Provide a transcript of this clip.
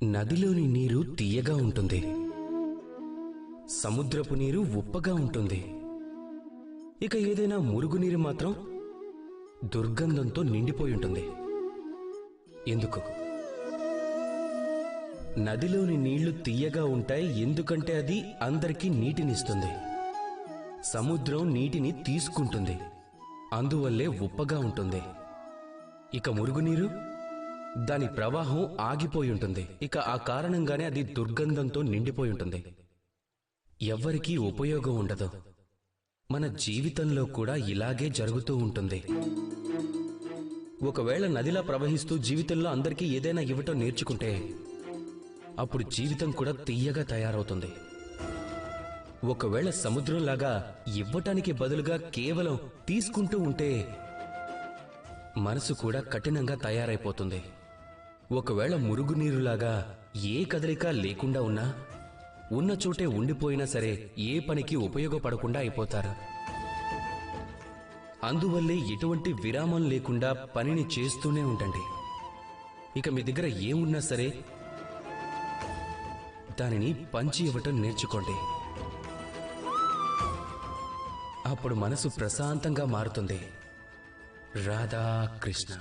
నదిలోని నీరు తీయగా ఉంటుంది, సముద్రపు నీరు ఉప్పగా ఉంటుంది. ఇక ఏదైనా మురుగునీరు మాత్రం దుర్గంధంతో నిండిపోయి ఉంటుంది. ఎందుకు? నదిలోని నీళ్లు తీయగా ఉంటాయి ఎందుకంటే అది అందరికీ నీటినిస్తుంది. సముద్రం నీటిని తీసుకుంటుంది, అందువల్లే ఉప్పగా ఉంటుంది. ఇక మురుగునీరు, దాని ప్రవాహం ఆగిపోయి ఉంటుంది. ఇక ఆ కారణంగానే అది దుర్గంధంతో నిండిపోయి ఉంటుంది. ఎవ్వరికీ ఉపయోగం ఉండదు. మన జీవితంలో కూడా ఇలాగే జరుగుతూ ఉంటుంది. ఒకవేళ నదిలా ప్రవహిస్తూ జీవితంలో అందరికీ ఏదైనా ఇవ్వటం నేర్చుకుంటే అప్పుడు జీవితం కూడా తీయగా తయారవుతుంది. ఒకవేళ సముద్రంలాగా ఇవ్వటానికి బదులుగా కేవలం తీసుకుంటూ ఉంటే మనసు కూడా కఠినంగా తయారైపోతుంది. ఒకవేళ మురుగునీరులాగా ఏ కదలిక లేకుండా ఉన్నా, ఉన్న చోటే ఉండిపోయినా సరే ఏ పనికి ఉపయోగపడకుండా అయిపోతారు. అందువల్లే ఎటువంటి విరామం లేకుండా పనిని చేస్తూనే ఉండండి. ఇక మీ దగ్గర ఏమున్నా సరే దానిని పంచి ఇవ్వటం నేర్చుకోండి. అప్పుడు మనసు ప్రశాంతంగా మారుతుంది. రాధా కృష్ణ.